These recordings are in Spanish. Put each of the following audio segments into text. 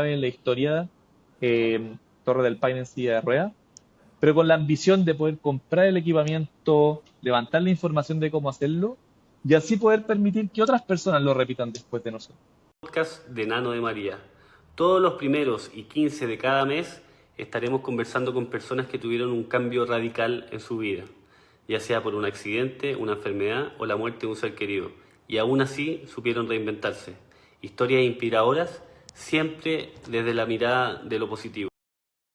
en la historia, Torre del Paine en silla de ruedas, pero con la ambición de poder comprar el equipamiento, levantar la información de cómo hacerlo y así poder permitir que otras personas lo repitan después de nosotros. Podcast de Nano de María. Todos los primeros y 15 de cada mes estaremos conversando con personas que tuvieron un cambio radical en su vida, ya sea por un accidente, una enfermedad o la muerte de un ser querido, y aún así supieron reinventarse. Historias inspiradoras, siempre desde la mirada de lo positivo.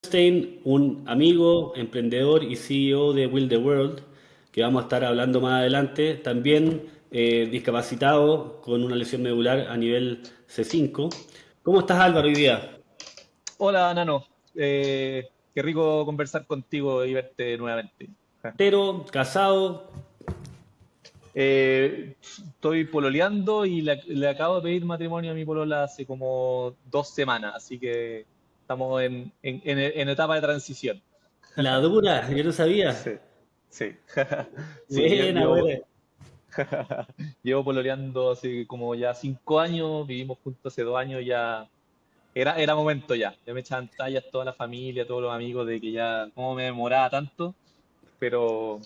Stein, un amigo, emprendedor y CEO de Will the World, que vamos a estar hablando más adelante, también discapacitado con una lesión medular a nivel C5. ¿Cómo estás, Álvaro, hoy día? Hola, Nano. Qué rico conversar contigo y verte nuevamente. Pero, casado, Estoy pololeando y le acabo de pedir matrimonio a mi polola hace como 2 semanas, así que estamos en etapa de transición. la dura, yo no sabía. Sí, sí. Sí, Buena, buena. llevo pololeando hace como ya 5 años, vivimos juntos hace 2 años, ya era momento ya. Ya me echaban tallas toda la familia, todos los amigos de que ya cómo me demoraba tanto, pero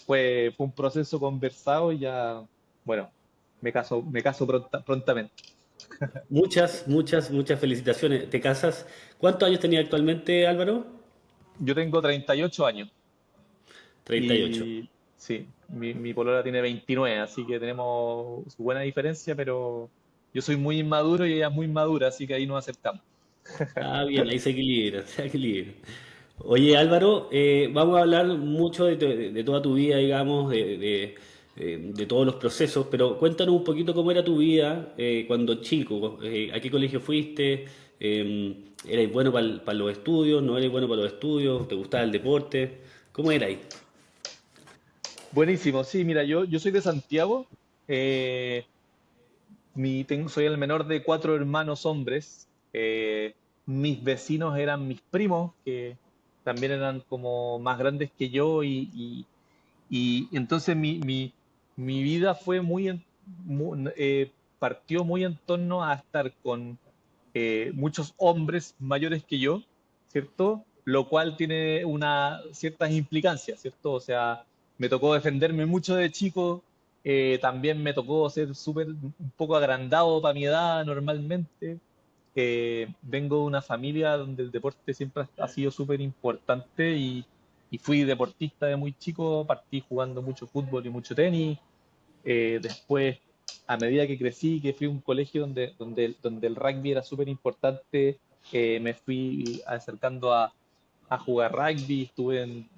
fue un proceso conversado y ya, bueno, me caso prontamente. Muchas felicitaciones. ¿Te casas? ¿Cuántos años tenía actualmente, Álvaro? Yo tengo 38 años 38. y sí, mi polola tiene 29, así que tenemos su buena diferencia, pero yo soy muy inmaduro y ella es muy madura, así que ahí nos aceptamos. Ah, bien, ahí se equilibra, se equilibra. Oye, Álvaro, vamos a hablar mucho de toda tu vida, digamos, de todos los procesos, pero cuéntanos un poquito cómo era tu vida cuando chico, a qué colegio fuiste, eras bueno para los estudios, no eras bueno para los estudios, te gustaba el deporte, ¿cómo era ahí? Buenísimo, sí, mira, yo soy de Santiago, eh, soy el menor de 4 hermanos hombres. Mis vecinos eran mis primos, que también eran como más grandes que yo, y entonces mi vida fue partió muy en torno a estar con muchos hombres mayores que yo, ¿cierto? Lo cual tiene ciertas implicancias, ¿cierto? O sea, me tocó defenderme mucho de chico, también me tocó ser un poco agrandado para mi edad normalmente. Vengo de una familia donde el deporte siempre ha sido súper importante y fui deportista de muy chico, partí jugando mucho fútbol y mucho tenis. Después, a medida que crecí, que fui a un colegio donde el rugby era súper importante, me fui acercando a jugar rugby, estuve en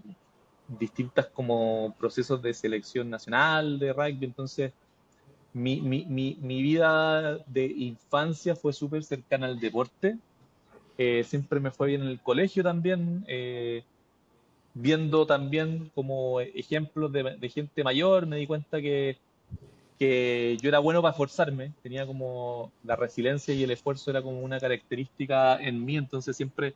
distintas como procesos de selección nacional de rugby, entonces mi vida de infancia fue súper cercana al deporte. Siempre me fue bien en el colegio también, viendo también como ejemplos de gente mayor, me di cuenta que yo era bueno para esforzarme, tenía como la resiliencia y el esfuerzo era como una característica en mí, entonces siempre,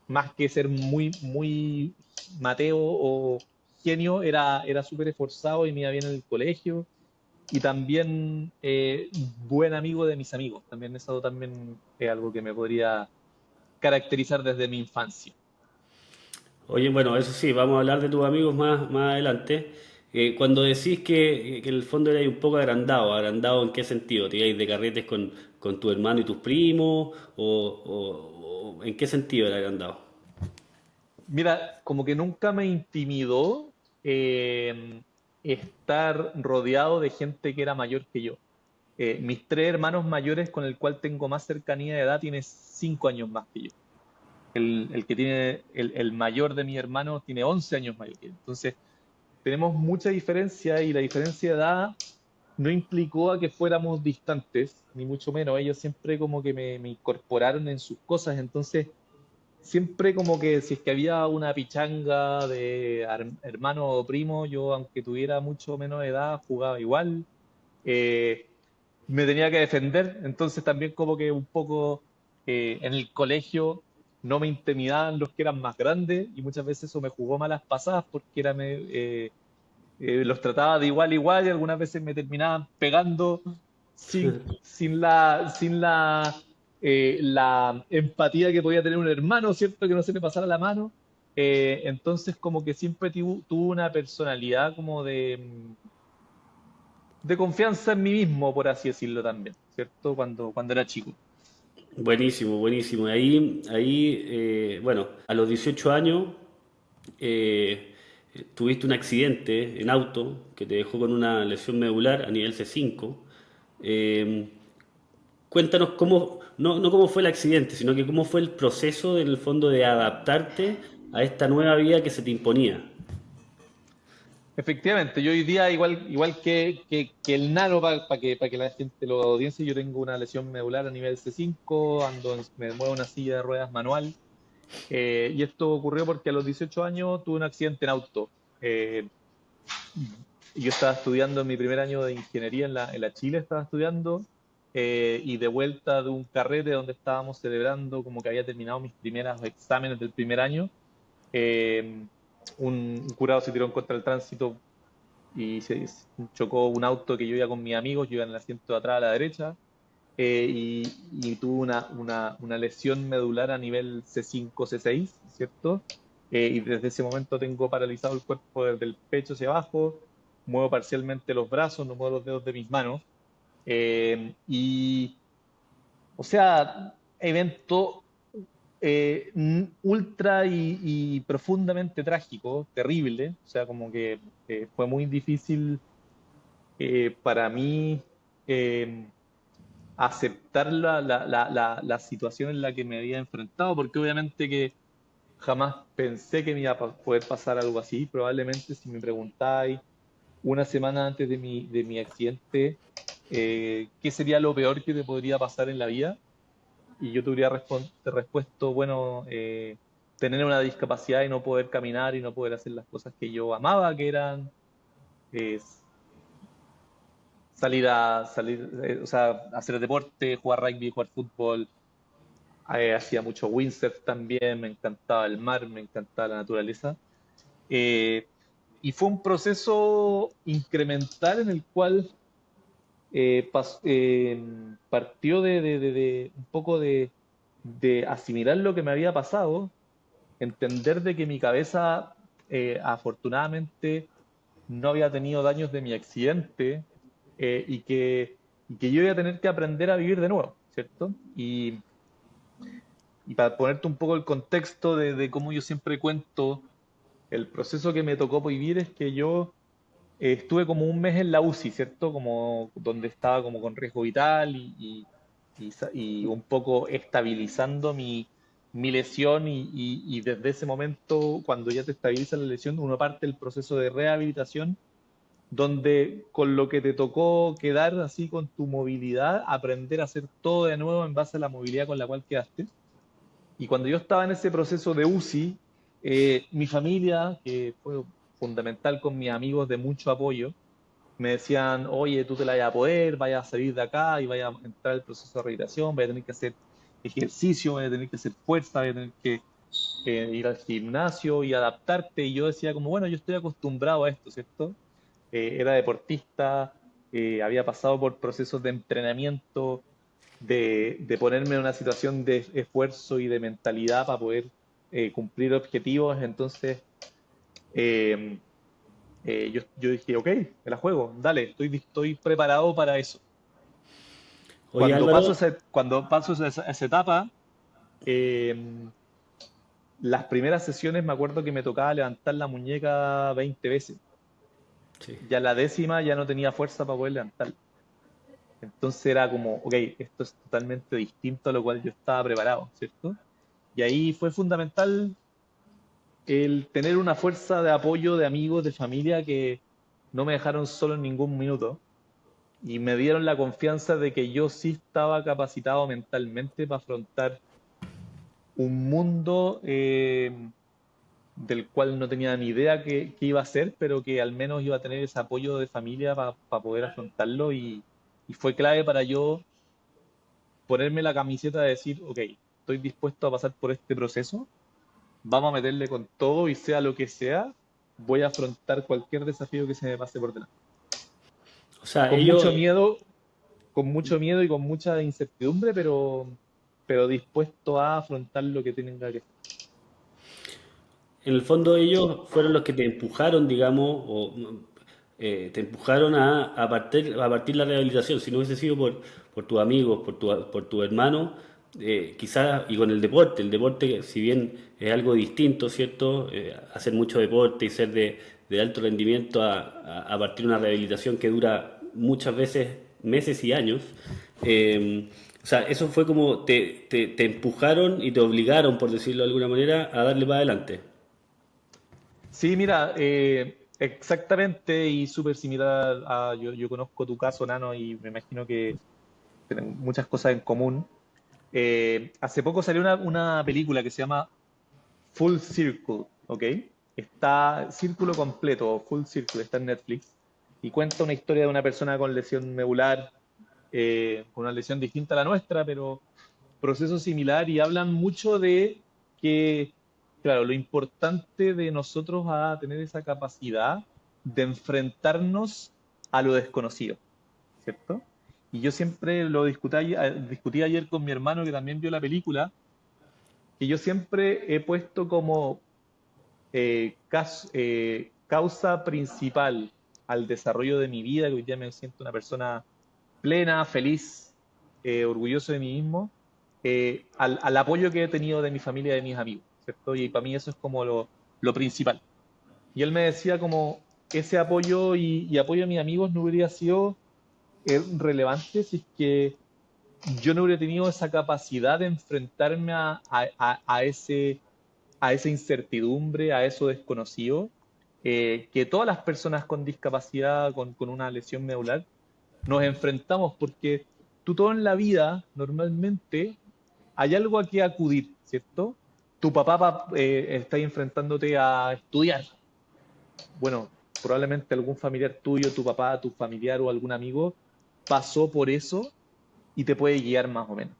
más que ser muy Mateo o genio, era súper esforzado y me iba bien en el colegio y también buen amigo de mis amigos, también eso también es algo que me podría caracterizar desde mi infancia. Oye, bueno, eso sí, vamos a hablar de tus amigos más adelante. Cuando decís que en el fondo erais un poco agrandado, ¿agrandado en qué sentido? ¿Te ibais de carretes con tu hermano y tus primos? ¿O en qué sentido era agrandado? Mira, como que nunca me intimidó eh, estar rodeado de gente que era mayor que yo. Mis 3 hermanos mayores con el cual tengo más cercanía de edad tiene 5 años más que yo. El que tiene el mayor de mis hermanos tiene 11 años mayor que yo. Entonces, tenemos mucha diferencia y la diferencia de edad no implicó a que fuéramos distantes, ni mucho menos. Ellos siempre como que me incorporaron en sus cosas, entonces siempre como que si es que había una pichanga de hermano o primo, yo aunque tuviera mucho menos edad, jugaba igual. Eh, Me tenía que defender, entonces también como que un poco en el colegio no me intimidaban los que eran más grandes y muchas veces eso me jugó malas pasadas porque los trataba de igual a igual y algunas veces me terminaban pegando sin la la empatía que podía tener un hermano, ¿cierto? Que no se le pasara la mano. Entonces como que siempre tuvo una personalidad como de confianza en mí mismo, por así decirlo también, ¿cierto? Cuando era chico. Buenísimo, buenísimo. Y bueno, a los 18 años eh, tuviste un accidente en auto que te dejó con una lesión medular a nivel C5. Eh, Cuéntanos cómo, no cómo fue el accidente, sino que cómo fue el proceso en el fondo de adaptarte a esta nueva vida que se te imponía. Efectivamente, yo hoy día, igual que el nano, para que la gente lo audiencia, yo tengo una lesión medular a nivel C5, me muevo en una silla de ruedas manual, y esto ocurrió porque a los 18 años tuve un accidente en auto. Eh, yo estaba estudiando en mi primer año de ingeniería en la Chile, estaba estudiando, y de vuelta de un carrete donde estábamos celebrando como que había terminado mis primeros exámenes del primer año, eh, un curado se tiró en contra del tránsito y se chocó un auto que yo iba con mis amigos, yo iba en el asiento de atrás a la derecha, y tuve una lesión medular a nivel C5, C6, ¿cierto? Y desde ese momento tengo paralizado el cuerpo desde el pecho hacia abajo, muevo parcialmente los brazos, no muevo los dedos de mis manos, y, o sea, evento ultra y profundamente trágico, terrible, o sea, como que fue muy difícil para mí eh, aceptar la situación en la que me había enfrentado, porque obviamente que jamás pensé que me iba a poder pasar algo así. Probablemente si me preguntáis una semana antes de mi accidente, ¿qué sería lo peor que te podría pasar en la vida? Y yo te hubiera respuesto, bueno, tener una discapacidad y no poder caminar y no poder hacer las cosas que yo amaba, que eran eh, o sea, hacer deporte, jugar rugby, jugar fútbol. Hacía mucho windsurf también, me encantaba el mar, me encantaba la naturaleza. Eh, y fue un proceso incremental en el cual partió de un poco de asimilar lo que me había pasado, entender de que mi cabeza afortunadamente no había tenido daños de mi accidente, y que yo iba a tener que aprender a vivir de nuevo, ¿cierto? Y para ponerte un poco el contexto de cómo yo siempre cuento el proceso que me tocó vivir, es que yo estuve como un mes en la UCI, ¿cierto? Como donde estaba como con riesgo vital y un poco estabilizando mi lesión y desde ese momento, cuando ya te estabiliza la lesión, uno parte el proceso de rehabilitación donde con lo que te tocó quedar así con tu movilidad, aprender a hacer todo de nuevo en base a la movilidad con la cual quedaste. Y cuando yo estaba en ese proceso de UCI, mi familia, que fue fundamental con mis amigos de mucho apoyo, me decían, oye, tú te la vas a poder, vayas a salir de acá y vayas a entrar al proceso de rehabilitación, vayas a tener que hacer ejercicio, vayas a tener que hacer fuerza, vayas a tener que ir al gimnasio y adaptarte. Y yo decía como, bueno, yo estoy acostumbrado a esto, ¿cierto? Era deportista, había pasado por procesos de entrenamiento, de ponerme en una situación de esfuerzo y de mentalidad para poder cumplir objetivos. Entonces, eh, yo dije, ok, me la juego, dale, estoy preparado para eso. Oye Álvaro, Cuando paso esa etapa, eh, las primeras sesiones me acuerdo que me tocaba levantar la muñeca 20 veces. sí. Ya la décima ya no tenía fuerza para poder levantarla. Entonces era como, ok, esto es totalmente distinto a lo cual yo estaba preparado, ¿cierto? Y ahí fue fundamental el tener una fuerza de apoyo de amigos, de familia que no me dejaron solo en ningún minuto y me dieron la confianza de que yo sí estaba capacitado mentalmente para afrontar un mundo del cual no tenía ni idea qué iba a ser, pero que al menos iba a tener ese apoyo de familia para poder afrontarlo y fue clave para yo ponerme la camiseta de decir, ok, estoy dispuesto a pasar por este proceso, vamos a meterle con todo y sea lo que sea, voy a afrontar cualquier desafío que se me pase por delante. O sea, Con mucho miedo, con mucho miedo y con mucha incertidumbre, pero dispuesto a afrontar lo que tenga que ser. En el fondo ellos fueron los que te empujaron, digamos, o te empujaron a partir la rehabilitación. Si no hubiese sido por tus amigos, por tu hermano, quizás, y con el deporte, si bien es algo distinto, ¿cierto? Hacer mucho deporte y ser de alto rendimiento a partir de una rehabilitación que dura muchas veces meses y años. O sea, eso fue como te empujaron y te obligaron, por decirlo de alguna manera, a darle para adelante. Sí, mira, exactamente y súper similar a, yo conozco tu caso, Nano, y me imagino que tienen muchas cosas en común. Hace poco salió una película que se llama Full Circle, ¿ok? Está Círculo Completo, Full Circle, está en Netflix, y cuenta una historia de una persona con lesión medular, con una lesión distinta a la nuestra, pero proceso similar, y hablan mucho de que, claro, lo importante de nosotros a tener esa capacidad de enfrentarnos a lo desconocido, ¿cierto? Y yo siempre lo discutí ayer con mi hermano que también vio la película, que yo siempre he puesto como causa principal al desarrollo de mi vida, que hoy día me siento una persona plena, feliz, orgulloso de mí mismo, al apoyo que he tenido de mi familia y de mis amigos, ¿cierto? Y para mí eso es como lo principal. Y él me decía como ese apoyo y apoyo a mis amigos no hubiera sido relevante si es que yo no hubiera tenido esa capacidad de enfrentarme a esa incertidumbre, a eso desconocido, que todas las personas con discapacidad, con una lesión medular, nos enfrentamos porque tú todo en la vida, normalmente, hay algo a que acudir, ¿cierto? Tu papá está enfrentándote a estudiar. Bueno, probablemente algún familiar tuyo, tu papá, tu familiar o algún amigo pasó por eso y te puede guiar más o menos.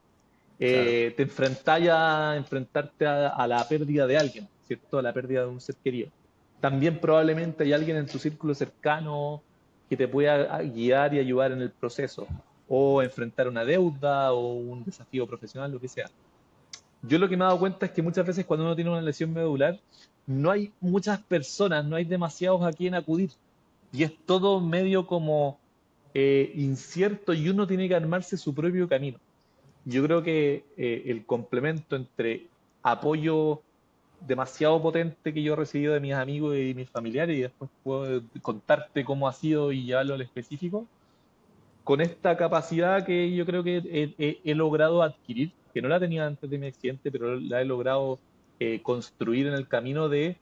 Claro. Te enfrentáis a enfrentarte a la pérdida de alguien, ¿cierto? A la pérdida de un ser querido. También probablemente hay alguien en tu círculo cercano que te pueda guiar y ayudar en el proceso, o enfrentar una deuda o un desafío profesional, lo que sea. Yo lo que me he dado cuenta es que muchas veces cuando uno tiene una lesión medular, no hay muchas personas, no hay demasiados a quien acudir. Y es todo medio como incierto y uno tiene que armarse su propio camino. Yo creo que el complemento entre apoyo demasiado potente que yo he recibido de mis amigos y de mis familiares, y después puedo contarte cómo ha sido y llevarlo al específico, con esta capacidad que yo creo que he logrado adquirir, que no la tenía antes de mi accidente, pero la he logrado construir en el camino de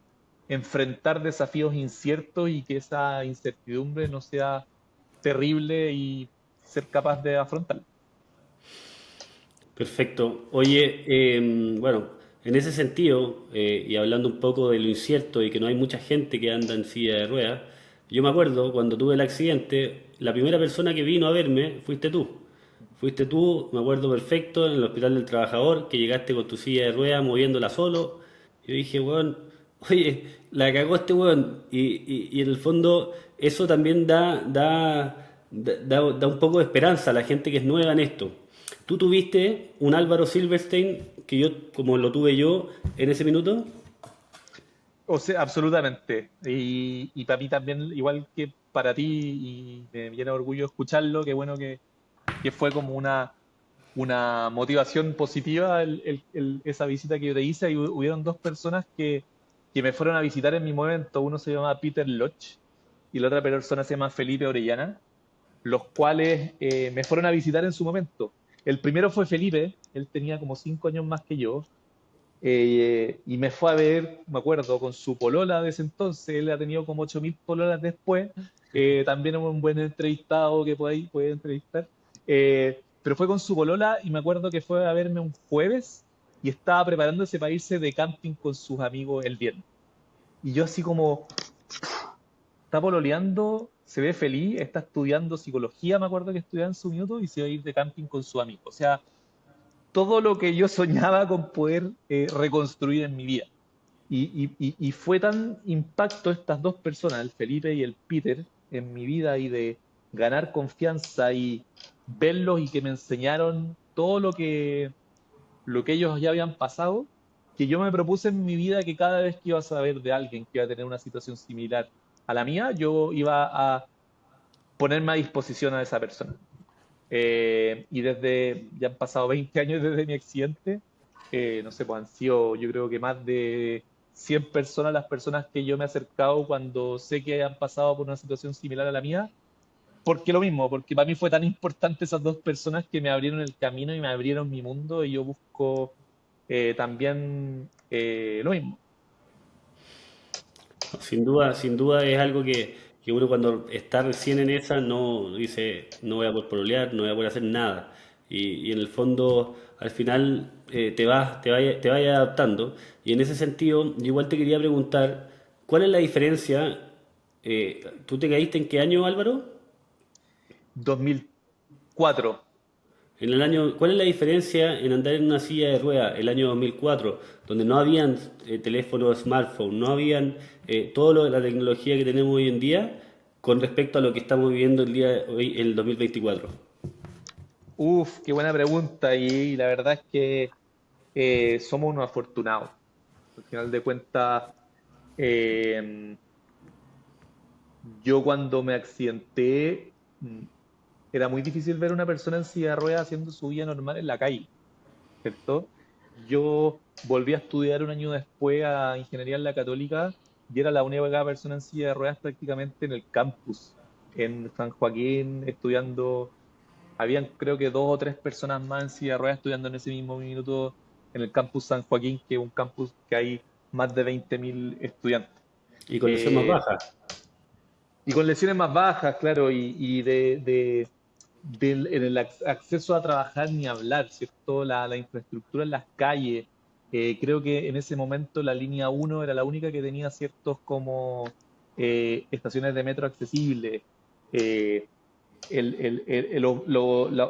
enfrentar desafíos inciertos y que esa incertidumbre no sea terrible y ser capaz de afrontarla. Perfecto. Oye, bueno, en ese sentido, y hablando un poco de lo incierto y que no hay mucha gente que anda en silla de ruedas, yo me acuerdo cuando tuve el accidente, la primera persona que vino a verme fuiste tú. Fuiste tú, me acuerdo perfecto, en el Hospital del Trabajador, que llegaste con tu silla de ruedas moviéndola solo. Yo dije, weón, oye, la cagó este weón. Y en el fondo eso también da un poco de esperanza a la gente que es nueva en esto. ¿Tú tuviste un Álvaro Silverstein que yo, como lo tuve yo en ese minuto? O sea, absolutamente. Y para mí también, igual que para ti, y me llena de orgullo escucharlo, qué bueno que fue como una motivación positiva esa visita que yo te hice. Y hubieron dos personas que me fueron a visitar en mi momento. Uno se llama Peter Lodge y la otra persona se llama Felipe Orellana, los cuales me fueron a visitar en su momento. El primero fue Felipe, él tenía como 5 años más que yo, y me fue a ver, me acuerdo, con su polola de ese entonces. Él ha tenido como 8.000 pololas después. También es un buen entrevistado que puede entrevistar. Pero fue con su polola y me acuerdo que fue a verme un jueves y estaba preparándose para irse de camping con sus amigos el viernes. Y yo así como, está pololeando, se ve feliz, está estudiando psicología, me acuerdo que estudiaba en su minuto, y se va a ir de camping con su amigo. O sea, todo lo que yo soñaba con poder reconstruir en mi vida. Y fue tan impacto estas dos personas, el Felipe y el Peter, en mi vida y de ganar confianza y verlos y que me enseñaron todo lo que ellos ya habían pasado, que yo me propuse en mi vida que cada vez que iba a saber de alguien que iba a tener una situación similar a la mía, yo iba a ponerme a disposición a esa persona. Y ya han pasado 20 años desde mi accidente, no sé, pues han sido yo creo que más de 100 personas las personas que yo me he acercado cuando sé que han pasado por una situación similar a la mía. Porque lo mismo, porque para mí fue tan importante esas dos personas que me abrieron el camino y me abrieron mi mundo y yo busco también lo mismo. Sin duda es algo que uno cuando está recién en esa no dice, no voy a poder pololear, no voy a poder hacer nada. Y en el fondo, al final, te vas adaptando. Y en ese sentido, yo igual te quería preguntar, ¿cuál es la diferencia? ¿Tú te caíste en qué año, Álvaro? 2004. En el año, ¿cuál es la diferencia en andar en una silla de ruedas el año 2004, donde no habían teléfonos, smartphones, no habían la tecnología que tenemos hoy en día, con respecto a lo que estamos viviendo el día de hoy, el 2024? Uf, qué buena pregunta y la verdad es que somos unos afortunados. Al final de cuentas, eh, yo cuando me accidenté, era muy difícil ver a una persona en silla de ruedas haciendo su vida normal en la calle, ¿cierto? Yo volví a estudiar un año después a ingeniería en la Católica y era la única persona en silla de ruedas prácticamente en el campus, en San Joaquín, estudiando. Habían creo que dos o tres personas más en silla de ruedas estudiando en ese mismo minuto en el campus San Joaquín, que es un campus que hay más de 20.000 estudiantes. Y con lesión más Eh, baja. y con lesiones más bajas, claro, en el acceso a trabajar ni hablar, ¿cierto? La infraestructura en las calles. Creo que en ese momento la línea uno era la única que tenía ciertos como estaciones de metro accesibles. Eh,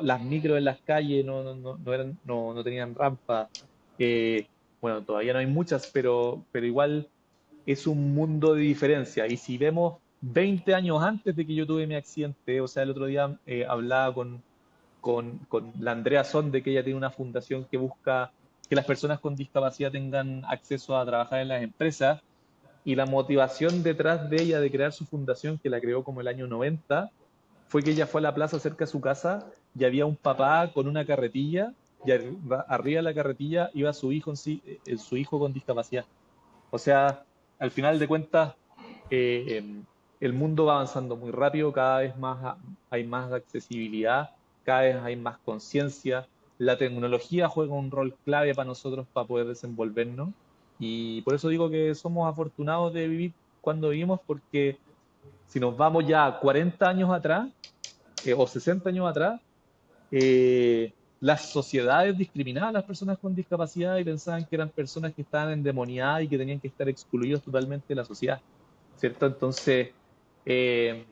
las micros en las calles no tenían rampa. Eh, bueno, todavía no hay muchas, pero igual es un mundo de diferencia. Y si vemos 20 años antes de que yo tuve mi accidente, o sea, el otro día hablaba con la Andrea Sonde, que ella tiene una fundación que busca que las personas con discapacidad tengan acceso a trabajar en las empresas, y la motivación detrás de ella de crear su fundación, que la creó como el año 90, fue que ella fue a la plaza cerca de su casa y había un papá con una carretilla y arriba de la carretilla iba su hijo, su hijo con discapacidad. O sea, al final de cuentas, el mundo va avanzando muy rápido, cada vez más hay más accesibilidad, cada vez hay más conciencia. La tecnología juega un rol clave para nosotros para poder desenvolvernos. Y por eso digo que somos afortunados de vivir cuando vivimos, porque si nos vamos ya 40 años atrás, o 60 años atrás, las sociedades discriminaban a las personas con discapacidad y pensaban que eran personas que estaban endemoniadas y que tenían que estar excluidos totalmente de la sociedad, ¿cierto? Entonces, eh,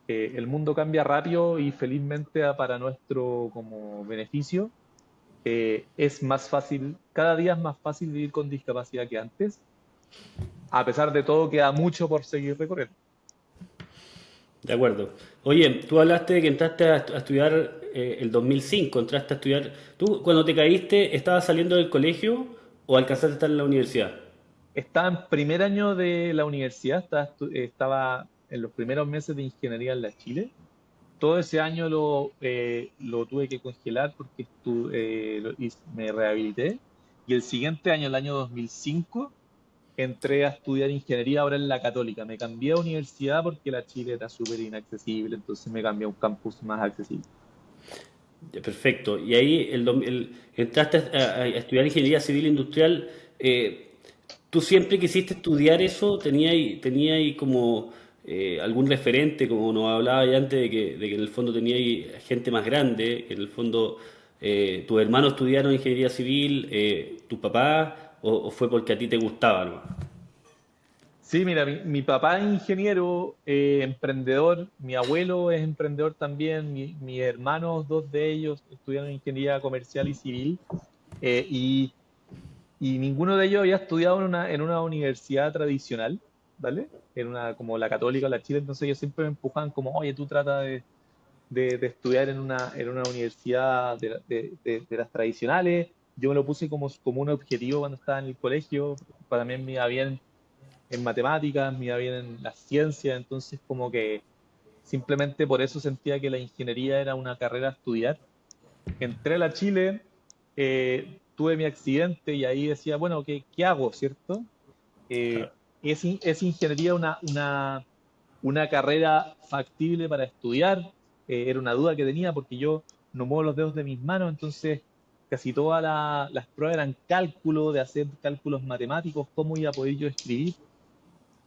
el mundo cambia rápido y felizmente para nuestro como beneficio es más fácil, cada día es más fácil vivir con discapacidad que antes. A pesar de todo, queda mucho por seguir recorriendo. De acuerdo. Oye, tú hablaste de que entraste a estudiar el 2005, entraste a estudiar. ¿Tú cuando te caíste estabas saliendo del colegio o alcanzaste a estar en la universidad? Estaba en primer año de la universidad, estaba en los primeros meses de ingeniería en la Chile. Todo ese año lo tuve que congelar porque me rehabilité. Y el siguiente año, el año 2005, entré a estudiar ingeniería ahora en la Católica. Me cambié a universidad porque la Chile era súper inaccesible, entonces me cambié a un campus más accesible. Ya, perfecto. Y ahí entraste a estudiar ingeniería civil industrial. ¿Tú siempre quisiste estudiar eso? Tenía ahí como algún referente, como nos hablaba ya antes, de que en el fondo tenía ahí gente más grande, que en el fondo tus hermanos estudiaron ingeniería civil, tu papá, o fue porque a ti te gustaba, ¿no? Sí, mira, mi papá es ingeniero, emprendedor, mi abuelo es emprendedor también, mis hermanos, dos de ellos estudiaron ingeniería comercial y civil, eh, y, y ninguno de ellos había estudiado en una universidad tradicional, ¿vale? En una como la Católica o la Chile, entonces ellos siempre me empujaban como, oye, tú trata de estudiar en una universidad de las tradicionales, yo me lo puse como un objetivo cuando estaba en el colegio, para mí me iba bien en matemáticas, me iba bien en las ciencias, entonces como que simplemente por eso sentía que la ingeniería era una carrera a estudiar. Entré a la Chile, tuve mi accidente y ahí decía, bueno, ¿qué hago, cierto? Eh, Claro. ¿Es ingeniería una carrera factible para estudiar? Era una duda que tenía porque yo no muevo los dedos de mis manos, entonces casi todas las pruebas eran cálculo, de hacer cálculos matemáticos, cómo iba a poder yo escribir.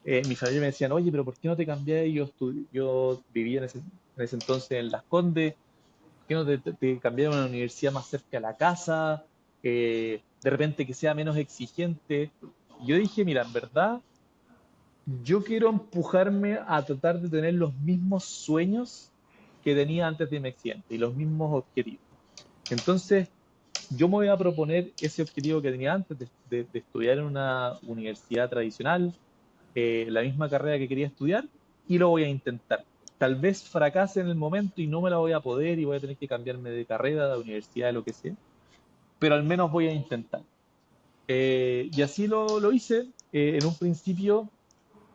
Mi familia me decían, oye, pero ¿por qué no te cambié? Yo vivía en ese entonces en Las Condes, ¿por qué no te cambié a una universidad más cerca de la casa? De repente que sea menos exigente. Yo dije, mira, en verdad, yo quiero empujarme a tratar de tener los mismos sueños que tenía antes de mi accidente y los mismos objetivos. Entonces, yo me voy a proponer ese objetivo que tenía antes de estudiar en una universidad tradicional, la misma carrera que quería estudiar, y lo voy a intentar. Tal vez fracase en el momento y no me la voy a poder y voy a tener que cambiarme de carrera, de universidad, de lo que sea, pero al menos voy a intentar. Y así lo hice. En un principio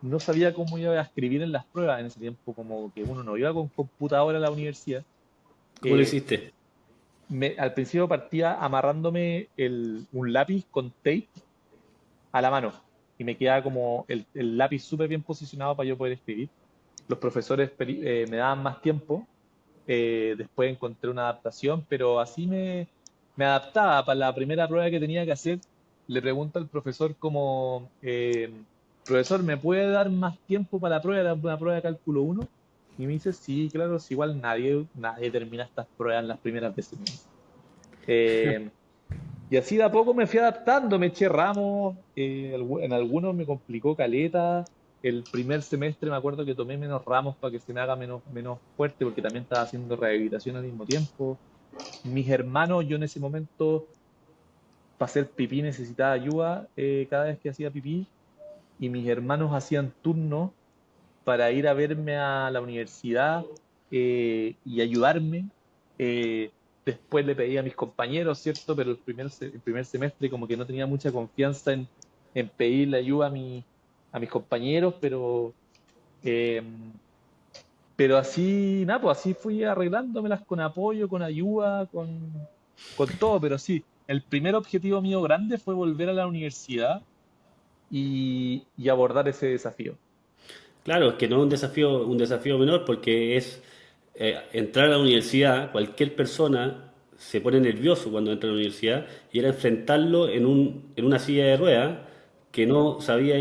no sabía cómo iba a escribir en las pruebas en ese tiempo, como que uno no iba con computadora a la universidad. ¿Cómo lo Eh, hiciste? al principio partía amarrándome un lápiz con tape a la mano y me quedaba como el lápiz súper bien posicionado para yo poder escribir. Los profesores me daban más tiempo, después encontré una adaptación, pero así me adaptaba. Para la primera prueba que tenía que hacer, le pregunto al profesor como, profesor, ¿me puede dar más tiempo para la prueba? Era una prueba de cálculo uno. Y me dice, sí, claro, es igual nadie termina estas pruebas en las primeras veces. Eh, y así de a poco me fui adaptando, me eché ramos, en algunos me complicó caleta. El primer semestre me acuerdo que tomé menos ramos para que se me haga menos fuerte, porque también estaba haciendo rehabilitación al mismo tiempo. Mis hermanos, yo en ese momento, para hacer pipí necesitaba ayuda cada vez que hacía pipí, y mis hermanos hacían turnos para ir a verme a la universidad y ayudarme. Después le pedí a mis compañeros, ¿cierto? Pero el primer semestre como que no tenía mucha confianza en pedirle ayuda a mis compañeros, eh, pero así, nada, pues así fui arreglándomelas con apoyo, con ayuda, con todo. Pero sí, el primer objetivo mío grande fue volver a la universidad y abordar ese desafío. Claro, es que no es un desafío menor porque es entrar a la universidad, cualquier persona se pone nervioso cuando entra a la universidad y era enfrentarlo en una silla de ruedas que no sabía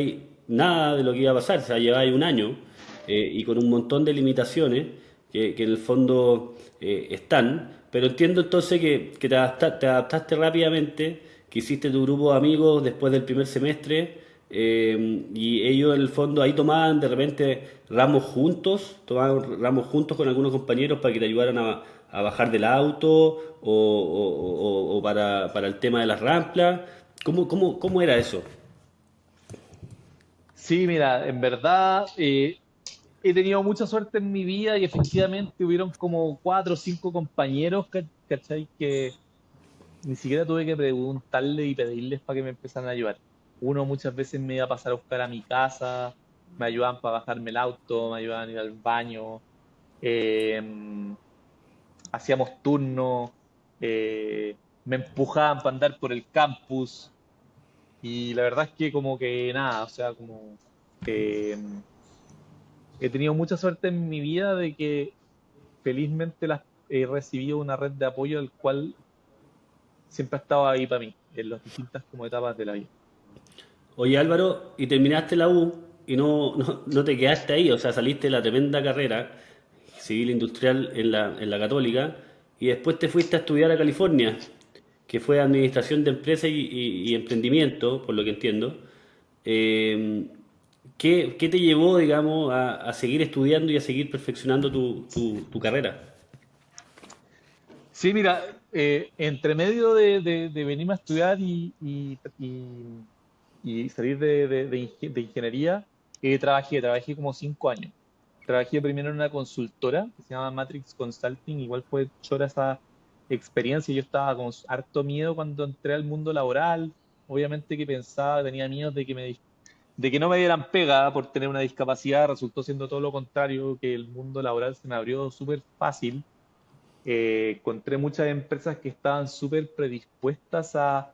nada de lo que iba a pasar, o sea, llevaba ahí un año y con un montón de limitaciones que en el fondo están, pero entiendo entonces que te adaptaste rápidamente, que hiciste tu grupo de amigos después del primer semestre y ellos en el fondo ahí tomaban ramos juntos con algunos compañeros para que te ayudaran a bajar del auto o para el tema de las ramplas. ¿Cómo era eso? Sí, mira, en verdad he tenido mucha suerte en mi vida y efectivamente hubieron como cuatro o cinco compañeros, ¿cachai? Que ni siquiera tuve que preguntarle y pedirles para que me empezaran a ayudar. Uno muchas veces me iba a pasar a buscar a mi casa, me ayudaban para bajarme el auto, me ayudaban a ir al baño, eh, hacíamos turnos, me empujaban para andar por el campus y la verdad es que como que nada, o sea, como... eh, he tenido mucha suerte en mi vida de que felizmente he recibido una red de apoyo al cual siempre ha estado ahí para mí, en las distintas como etapas de la vida. Oye Álvaro, y terminaste la U y no te quedaste ahí, o sea, saliste de la tremenda carrera civil industrial en la Católica y después te fuiste a estudiar a California, que fue Administración de Empresas y Emprendimiento, por lo que entiendo. Eh, ¿qué te llevó, digamos, a seguir estudiando y a seguir perfeccionando tu carrera? Sí, mira, entre medio de venirme a estudiar y salir de ingeniería, trabajé como 5 años. Trabajé primero en una consultora que se llama Matrix Consulting, igual fue chora experiencia. Yo estaba con harto miedo cuando entré al mundo laboral. Obviamente que pensaba, tenía miedo de que no me dieran pega por tener una discapacidad. Resultó siendo todo lo contrario, que el mundo laboral se me abrió súper fácil. Encontré muchas empresas que estaban súper predispuestas a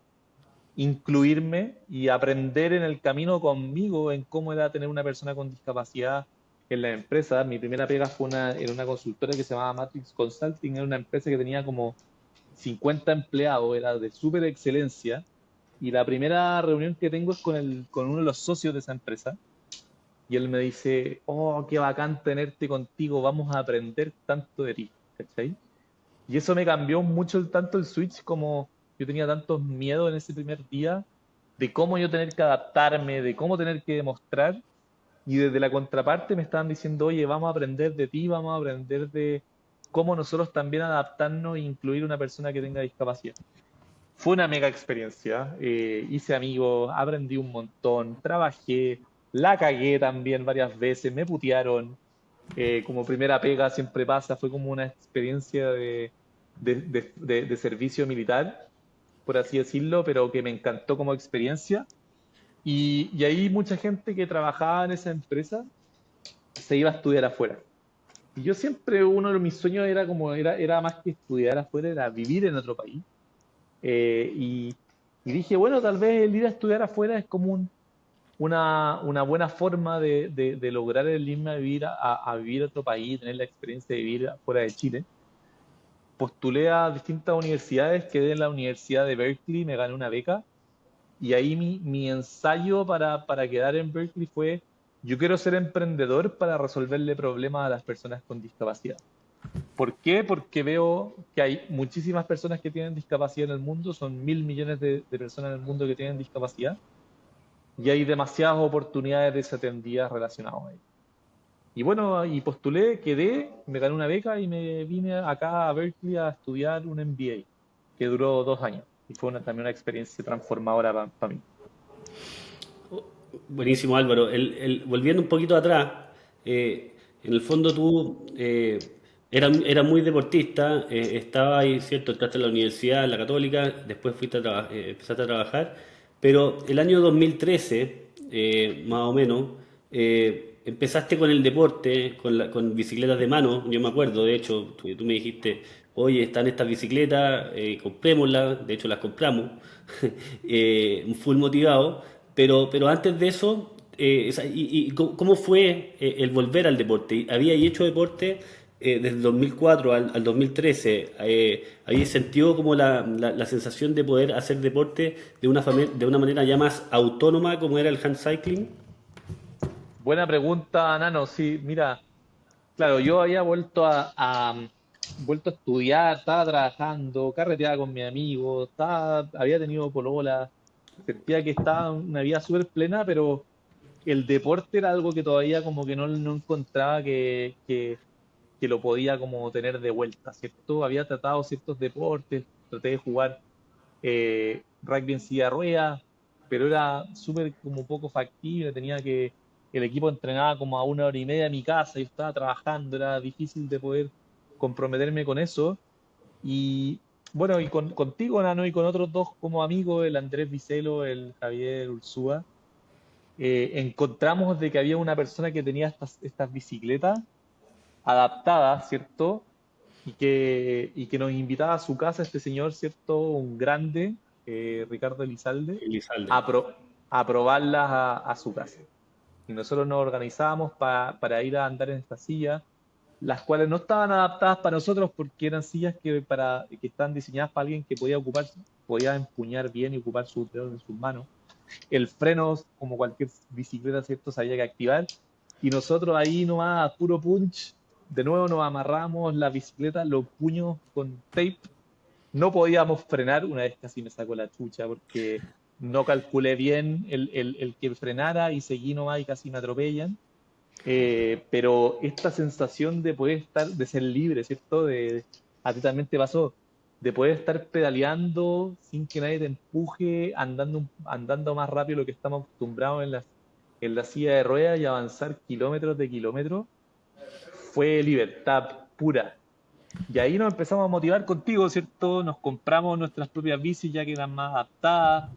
incluirme y aprender en el camino conmigo en cómo era tener una persona con discapacidad en la empresa. Mi primera pega fue en una consultora que se llamaba Matrix Consulting, era una empresa que tenía como 50 empleados, era de súper excelencia. Y la primera reunión que tengo es con uno de los socios de esa empresa. Y él me dice, oh, qué bacán tenerte contigo, vamos a aprender tanto de ti, ¿cachai? Y eso me cambió mucho tanto el switch como yo tenía tantos miedos en ese primer día de cómo yo tener que adaptarme, de cómo tener que demostrar. Y desde la contraparte me estaban diciendo, oye, vamos a aprender de ti, vamos a aprender de cómo nosotros también adaptarnos e incluir una persona que tenga discapacidad. Fue una mega experiencia, hice amigos, aprendí un montón, trabajé, la cagué también varias veces, me putearon, como primera pega siempre pasa, fue como una experiencia de servicio militar, por así decirlo, pero que me encantó como experiencia. Y ahí mucha gente que trabajaba en esa empresa se iba a estudiar afuera. Y yo siempre, uno de mis sueños era era más que estudiar afuera, era vivir en otro país. Eh, y, y dije, bueno, tal vez el ir a estudiar afuera es como una buena forma de lograr el irme a vivir a vivir a otro país, tener la experiencia de vivir fuera de Chile. Postulé a distintas universidades, quedé en la Universidad de Berkeley, me gané una beca y ahí mi ensayo para quedar en Berkeley fue, yo quiero ser emprendedor para resolverle problemas a las personas con discapacidad. ¿Por qué? Porque veo que hay muchísimas personas que tienen discapacidad en el mundo, son 1.000 millones de personas en el mundo que tienen discapacidad y hay demasiadas oportunidades desatendidas relacionadas a ello. Y bueno, y postulé, quedé, me gané una beca y me vine acá a Berkeley a estudiar un MBA que duró 2 años y fue también una experiencia transformadora para mí. Buenísimo, Álvaro. Volviendo un poquito atrás, en el fondo tú eras muy deportista, estabas ahí, ¿cierto? Entraste a la universidad, en la Católica, después empezaste a trabajar, pero el año 2013, más o menos, empezaste con el deporte, con bicicletas de mano, yo me acuerdo, de hecho, tú me dijiste, oye, están estas bicicletas, comprémoslas, de hecho las compramos, full motivado. Pero antes de eso, cómo fue el volver al deporte? ¿Había hecho deporte desde el 2004 al 2013? ¿Había sentido como la sensación de poder hacer deporte de una manera ya más autónoma como era el hand cycling? Buena pregunta, Nano. Sí, mira, claro, yo había vuelto a estudiar, estaba trabajando, carreteaba con mis amigos, había tenido polola, sentía que estaba en una vida súper plena, pero el deporte era algo que todavía como que no encontraba que lo podía como tener de vuelta, ¿cierto? Había tratado ciertos deportes, traté de jugar rugby en silla de ruedas, pero era súper como poco factible, el equipo entrenaba como a 1 hora y media de mi casa, yo estaba trabajando, era difícil de poder comprometerme con eso. Y bueno, y contigo, Nano, y con otros dos como amigos, el Andrés Vicelo, el Javier Ursúa, encontramos de que había una persona que tenía estas bicicletas adaptadas, ¿cierto? Y que nos invitaba a su casa este señor, ¿cierto? Un grande, Ricardo Elizalde, Elizalde. a, pro- a probarlas a su casa. Y nosotros nos organizábamos para ir a andar en estas sillas, las cuales no estaban adaptadas para nosotros porque eran sillas que están diseñadas para alguien que podía empuñar bien y ocupar sus dedos en sus manos. El freno, como cualquier bicicleta, ¿cierto? Se había que activar. Y nosotros ahí nomás, a puro punch, de nuevo nos amarramos la bicicleta, los puños con tape. No podíamos frenar, una vez casi me sacó la chucha porque no calculé bien el que frenara y seguí nomás y casi me atropellan. Pero esta sensación de poder estar, de ser libre, ¿cierto? A ti también te pasó, de poder estar pedaleando sin que nadie te empuje, andando más rápido de lo que estamos acostumbrados en la silla de ruedas y avanzar kilómetros de kilómetros, fue libertad pura. Y ahí nos empezamos a motivar contigo, ¿cierto? Nos compramos nuestras propias bicis ya que eran más adaptadas,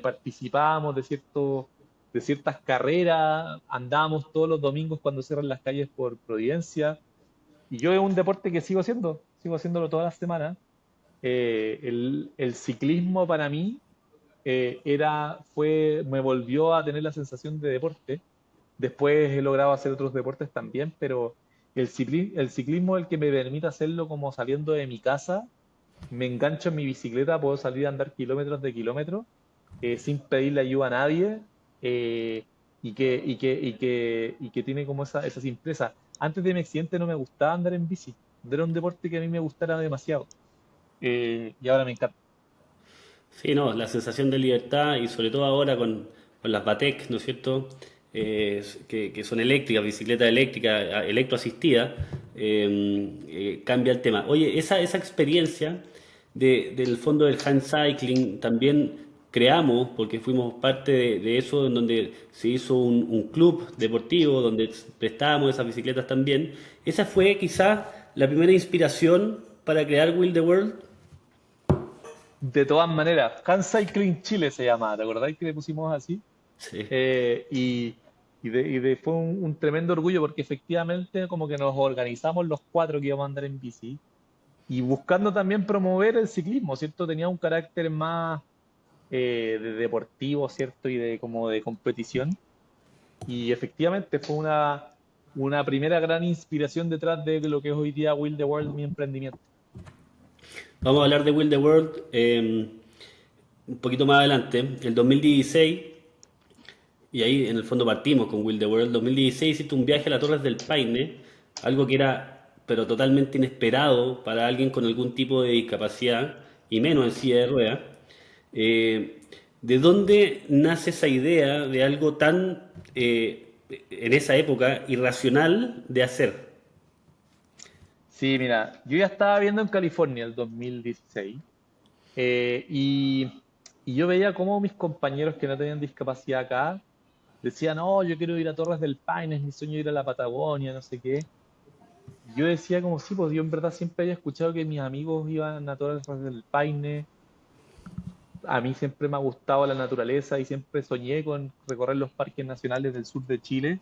participábamos de ciertas carreras, andábamos todos los domingos cuando cierran las calles por Providencia. Y yo es un deporte que sigo haciéndolo todas las semanas. El ciclismo para mí me volvió a tener la sensación de deporte. Después he logrado hacer otros deportes también, pero el ciclismo es el que me permite hacerlo como saliendo de mi casa, me engancho en mi bicicleta, puedo salir a andar kilómetros de kilómetros sin pedirle ayuda a nadie y que tiene como esa simpleza. Antes de mi accidente no me gustaba andar en bici, no era un deporte que a mí me gustara demasiado y ahora me encanta. Sí, no, la sensación de libertad y sobre todo ahora con las Batec, ¿no es cierto? Que son eléctricas, bicicletas eléctricas, electroasistidas, cambia el tema. Oye, esa experiencia del fondo del hand cycling también creamos, porque fuimos parte de eso, en donde se hizo un club deportivo, donde prestábamos esas bicicletas también. Esa fue quizás la primera inspiración para crear Will the World. De todas maneras, Hand Cycling Chile se llama, ¿te acordáis que le pusimos así? Sí. Eh, y fue un tremendo orgullo porque efectivamente como que nos organizamos los cuatro que íbamos a andar en bici y buscando también promover el ciclismo, ¿cierto? Tenía un carácter más de deportivo, ¿cierto? Y de como de competición. Y efectivamente fue una primera gran inspiración detrás de lo que es hoy día Will the World, mi emprendimiento. Vamos a hablar de Will the World un poquito más adelante, el 2016, y ahí en el fondo partimos con Will the World. 2016 hiciste un viaje a las Torres del Paine, algo que era pero totalmente inesperado para alguien con algún tipo de discapacidad, y menos en silla de ruedas. Eh, ¿De dónde nace esa idea de algo tan, en esa época, irracional de hacer? Sí, mira, yo ya estaba viendo en California el 2016 eh, y, y yo veía cómo mis compañeros que no tenían discapacidad acá decían, no, yo quiero ir a Torres del Paine, es mi sueño ir a la Patagonia, no sé qué. Yo decía como sí, pues yo en verdad siempre había escuchado que mis amigos iban a Torres del Paine. A mí siempre me ha gustado la naturaleza y siempre soñé con recorrer los parques nacionales del sur de Chile,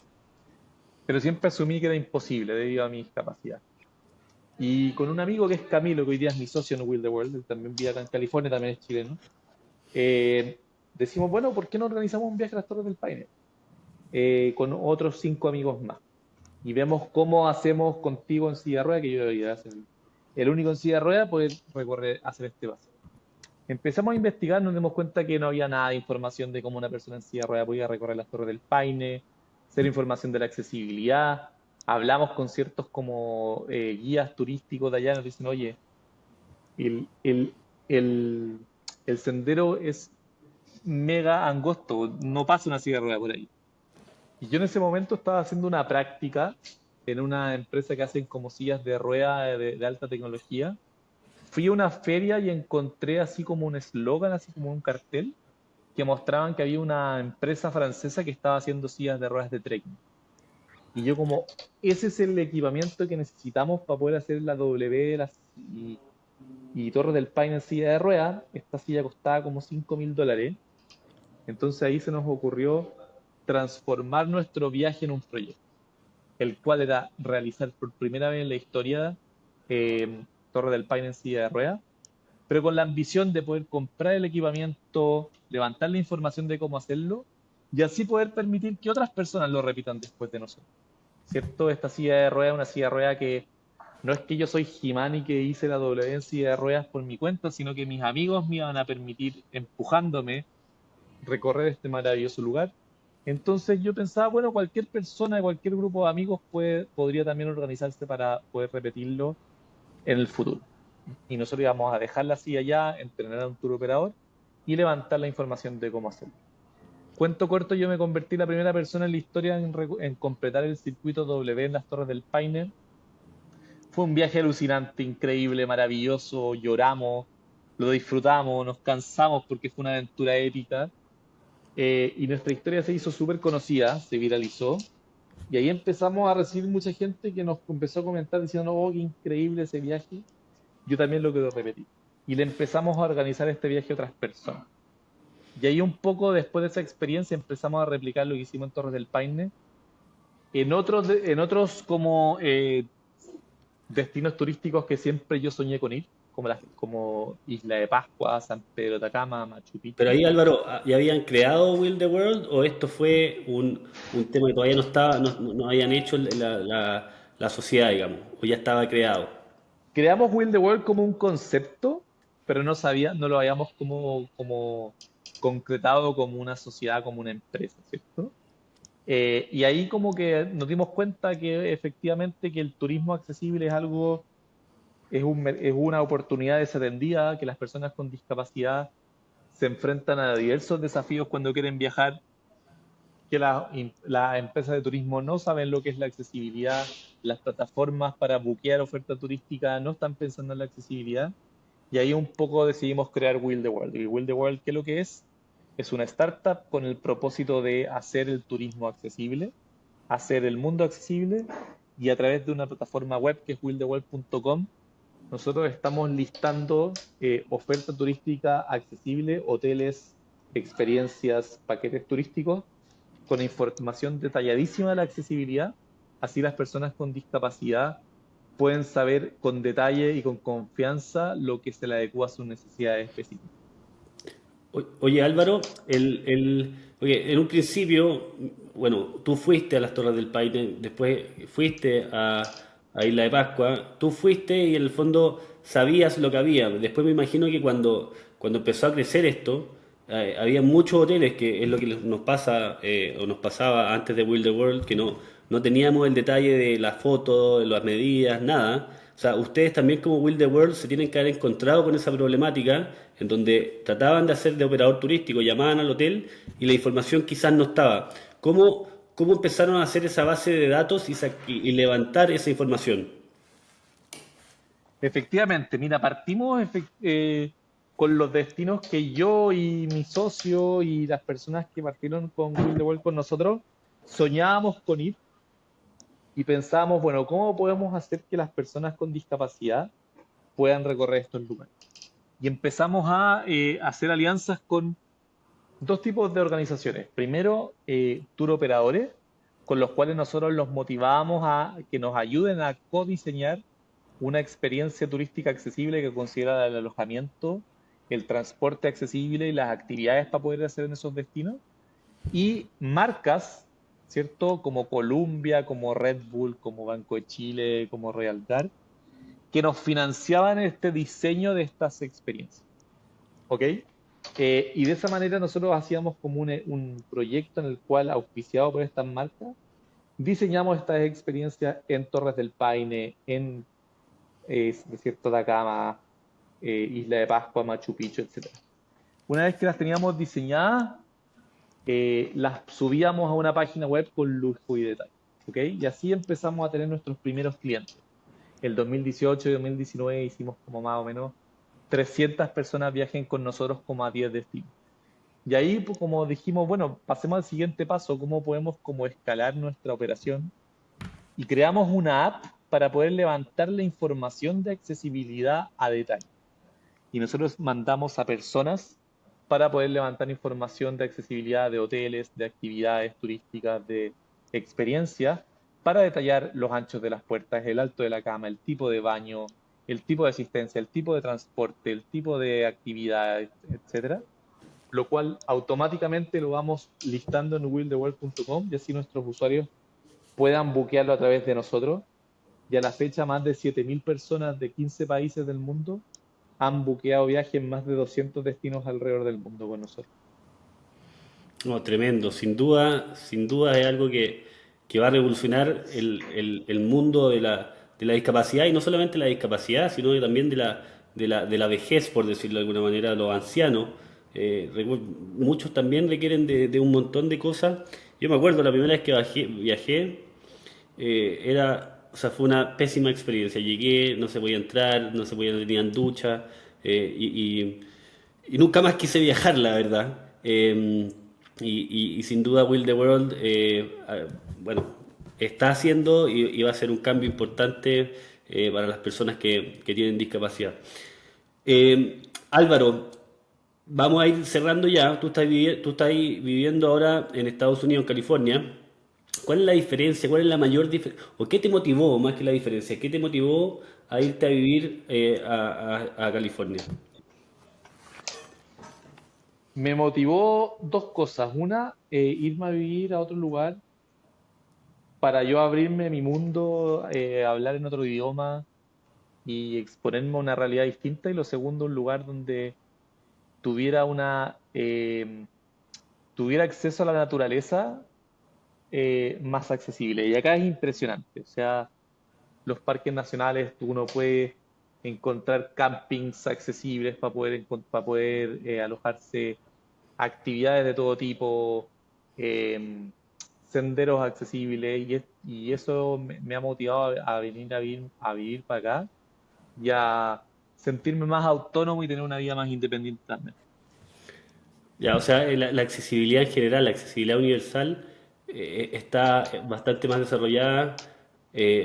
pero siempre asumí que era imposible debido a mi discapacidad. Y con un amigo que es Camilo, que hoy día es mi socio en Will the World, él también vive acá en California, también es chileno, decimos, bueno, ¿por qué no organizamos un viaje a las Torres del Paine? Con otros 5 amigos más. Y vemos cómo hacemos contigo en silla de rueda, que yo debería ser el único en silla de rueda, poder recorrer, hacer este paso. Empezamos a investigar, nos dimos cuenta que no había nada de información de cómo una persona en silla de rueda podía recorrer las Torres del Paine, cero información de la accesibilidad. Hablamos con ciertos como guías turísticos de allá, nos dicen, oye, el, el, el, el sendero es mega angosto, no pasa una silla de rueda por ahí. Y yo en ese momento estaba haciendo una práctica en una empresa que hacen como sillas de rueda de alta tecnología. Fui a una feria y encontré así como un eslogan, así como un cartel, que mostraban que había una empresa francesa que estaba haciendo sillas de ruedas de trekking. Y yo como, ese es el equipamiento que necesitamos para poder hacer la W y Torres del Paine en silla de ruedas. Esta silla costaba como $5.000. Entonces ahí se nos ocurrió transformar nuestro viaje en un proyecto, el cual era realizar por primera vez en la historia Torre del Paine en silla de ruedas, pero con la ambición de poder comprar el equipamiento, levantar la información de cómo hacerlo y así poder permitir que otras personas lo repitan después de nosotros. ¿Cierto? Esta silla de ruedas es una silla de ruedas que no es que yo soy Jimán y que hice la W en silla de ruedas por mi cuenta, sino que mis amigos me iban a permitir, empujándome, recorrer este maravilloso lugar. Entonces yo pensaba, bueno, cualquier persona de cualquier grupo de amigos podría también organizarse para poder repetirlo en el futuro. Y nosotros íbamos a dejarla así allá, entrenar a un tour operador y levantar la información de cómo hacerlo. Cuento corto, yo me convertí en la primera persona en la historia en completar el circuito W en las Torres del Paine. Fue un viaje alucinante, increíble, maravilloso, lloramos, lo disfrutamos, nos cansamos porque fue una aventura épica y nuestra historia se hizo súper conocida, se viralizó Y ahí empezamos a recibir mucha gente que nos empezó a comentar diciendo, oh, qué increíble ese viaje, yo también lo quiero repetir. Y le empezamos a organizar este viaje a otras personas. Y ahí un poco después de esa experiencia empezamos a replicar lo que hicimos en Torres del Paine en otros como destinos turísticos que siempre yo soñé con ir, como Isla de Pascua, San Pedro de Atacama, Machu Pero Picchu. ahí, Álvaro, ¿ya habían creado Will the World o esto fue un tema que todavía no estaba, no habían hecho la sociedad, digamos, o ya estaba creado? Creamos Will the World como un concepto, pero no lo habíamos como concretado como una sociedad, como una empresa, ¿cierto? Y ahí como que nos dimos cuenta que efectivamente que el turismo accesible es algo, es una oportunidad desatendida, que las personas con discapacidad se enfrentan a diversos desafíos cuando quieren viajar, que las empresas de turismo no saben lo que es la accesibilidad, las plataformas para buquear oferta turística no están pensando en la accesibilidad, y ahí un poco decidimos crear Will the World. Y Will the World, ¿qué es lo que es? Es una startup con el propósito de hacer el turismo accesible, hacer el mundo accesible, y a través de una plataforma web que es willtheworld.com, nosotros estamos listando oferta turística accesible, hoteles, experiencias, paquetes turísticos con información detalladísima de la accesibilidad. Así las personas con discapacidad pueden saber con detalle y con confianza lo que se le adecua a sus necesidades específicas. Oye, Álvaro, oye, en un principio, bueno, tú fuiste a las Torres del Paine, después fuiste a Isla de Pascua, tú fuiste y en el fondo sabías lo que había. Después me imagino que cuando empezó a crecer esto, había muchos hoteles, que es lo que nos pasa o nos pasaba antes de Will the World, que no teníamos el detalle de la foto, de las medidas, nada. O sea, ustedes también como Will the World se tienen que haber encontrado con esa problemática en donde trataban de hacer de operador turístico, llamaban al hotel y la información quizás no estaba. ¿Cómo empezaron a hacer esa base de datos y levantar esa información? Efectivamente, mira, con los destinos que yo y mi socio y las personas que partieron con Will the World con nosotros soñábamos con ir y pensábamos, bueno, ¿cómo podemos hacer que las personas con discapacidad puedan recorrer estos lugares? Y empezamos a hacer alianzas con dos tipos de organizaciones. Primero, tour operadores, con los cuales nosotros los motivamos a que nos ayuden a codiseñar una experiencia turística accesible que considera el alojamiento, el transporte accesible y las actividades para poder hacer en esos destinos. Y marcas, ¿cierto? Como Columbia, como Red Bull, como Banco de Chile, como Real Dar, que nos financiaban este diseño de estas experiencias. ¿Ok? Y de esa manera nosotros hacíamos como un proyecto en el cual, auspiciado por estas marcas, diseñamos estas experiencias en Torres del Paine, en Desierto de Atacama, Isla de Pascua, Machu Picchu, etcétera. Una vez que las teníamos diseñadas, las subíamos a una página web con lujo y detalle. ¿Ok? Y así empezamos a tener nuestros primeros clientes. El 2018 y 2019 hicimos como más o menos 300 personas viajen con nosotros como a 10 destinos. Y ahí, pues, como dijimos, bueno, pasemos al siguiente paso, cómo podemos como escalar nuestra operación. Y creamos una app para poder levantar la información de accesibilidad a detalle. Y nosotros mandamos a personas para poder levantar información de accesibilidad de hoteles, de actividades turísticas, de experiencias, para detallar los anchos de las puertas, el alto de la cama, el tipo de baño, el tipo de asistencia, el tipo de transporte, el tipo de actividad, etcétera, lo cual automáticamente lo vamos listando en willtheworld.com y así nuestros usuarios puedan buquearlo a través de nosotros. Y a la fecha, más de 7.000 personas de 15 países del mundo han buqueado viajes en más de 200 destinos alrededor del mundo con nosotros. No, tremendo, sin duda es algo que va a revolucionar el mundo de la discapacidad y no solamente la discapacidad, sino que también de la vejez, por decirlo de alguna manera, los ancianos. Muchos también requieren de un montón de cosas. Yo me acuerdo la primera vez que viajé, o sea, fue una pésima experiencia. Llegué, no se podía entrar, no se podía, no tenían ducha, y nunca más quise viajar, la verdad. Y sin duda Will the World, bueno, está haciendo y va a ser un cambio importante para las personas que tienen discapacidad. Álvaro, vamos a ir cerrando ya. Tú estás ahí viviendo ahora en Estados Unidos, en California. ¿Cuál es la diferencia? ¿Cuál es la mayor diferencia? ¿O qué te motivó, más que la diferencia? ¿Qué te motivó a irte a vivir a California? Me motivó dos cosas. Una, irme a vivir a otro lugar para yo abrirme mi mundo, hablar en otro idioma y exponerme a una realidad distinta. Y lo segundo, un lugar donde tuviera tuviera acceso a la naturaleza más accesible. Y acá es impresionante. O sea, los parques nacionales, uno puede encontrar campings accesibles para poder alojarse, actividades de todo tipo, eh, senderos accesibles, y eso me ha motivado a venir a vivir para acá y a sentirme más autónomo y tener una vida más independiente también. Ya, o sea, la accesibilidad en general, la accesibilidad universal está bastante más desarrollada,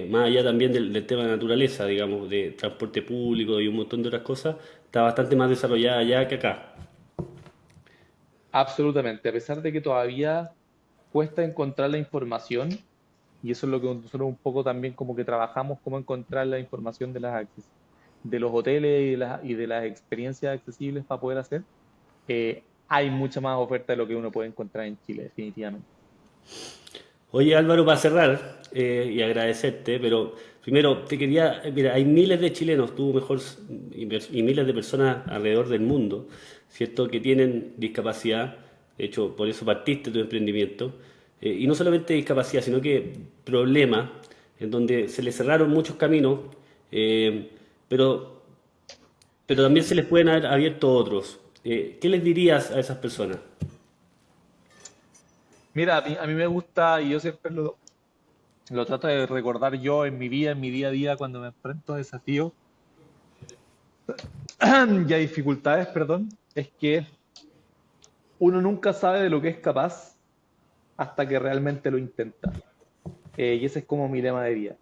más allá también del tema de naturaleza, digamos, de transporte público y un montón de otras cosas, está bastante más desarrollada allá que acá. Absolutamente, a pesar de que todavía cuesta encontrar la información, y eso es lo que nosotros un poco también como que trabajamos, cómo encontrar la información de los hoteles y de las experiencias accesibles para poder hacer, hay mucha más oferta de lo que uno puede encontrar en Chile, definitivamente. Oye Álvaro, para cerrar y agradecerte, pero primero te quería, mira, hay miles de chilenos, tú mejor, y miles de personas alrededor del mundo, ¿cierto?, que tienen discapacidad, de hecho, por eso partiste tu emprendimiento, y no solamente discapacidad, sino que problemas, en donde se les cerraron muchos caminos, eh, pero, pero también se les pueden haber abierto otros. ¿Qué les dirías a esas personas? Mira, a mí me gusta, y yo siempre lo trato de recordar yo en mi vida, en mi día a día, cuando me enfrento a desafíos y a dificultades, perdón, es que uno nunca sabe de lo que es capaz hasta que realmente lo intenta. Y ese es como mi lema de vida.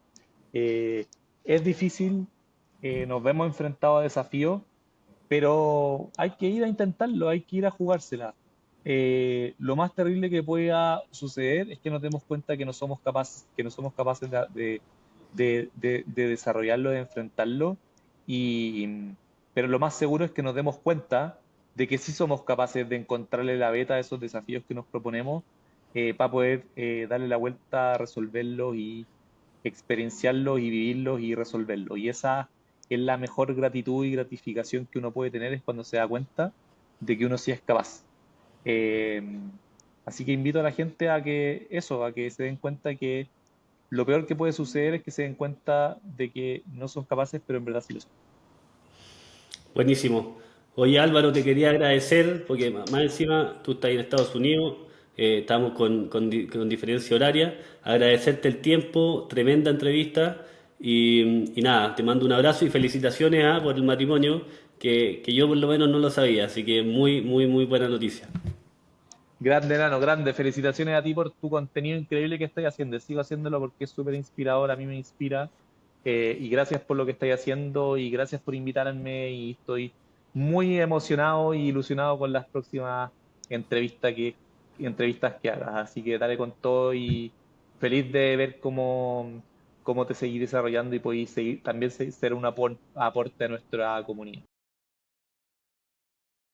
Eh, es difícil, nos vemos enfrentados a desafíos, pero hay que ir a intentarlo, hay que ir a jugársela. Lo más terrible que pueda suceder es que nos demos cuenta que no somos capaces, de desarrollarlo, de enfrentarlo, y, pero lo más seguro es que nos demos cuenta de que sí somos capaces de encontrarle la beta a esos desafíos que nos proponemos, para poder darle la vuelta, resolverlos y experienciarlos y vivirlos y resolverlos. Y esa es la mejor gratitud y gratificación que uno puede tener, es cuando se da cuenta de que uno sí es capaz. Eh, Así que invito a la gente a que se den cuenta que lo peor que puede suceder es que se den cuenta de que no son capaces, pero en verdad sí lo son. Buenísimo. Oye Álvaro, te quería agradecer porque más encima tú estás en Estados Unidos, estamos con diferencia horaria. Agradecerte el tiempo, tremenda entrevista y nada, te mando un abrazo y felicitaciones por el matrimonio que yo por lo menos no lo sabía, así que muy, muy, muy buena noticia. Grande, Nano, grande. Felicitaciones a ti por tu contenido increíble que estás haciendo. Sigo haciéndolo porque es súper inspirador, a mí me inspira. Y gracias por lo que estáis haciendo y gracias por invitarme. Y estoy muy emocionado y ilusionado con las próximas entrevistas entrevistas que hagas. Así que dale con todo y feliz de ver cómo te seguís desarrollando y podéis seguir, también ser un aporte a nuestra comunidad.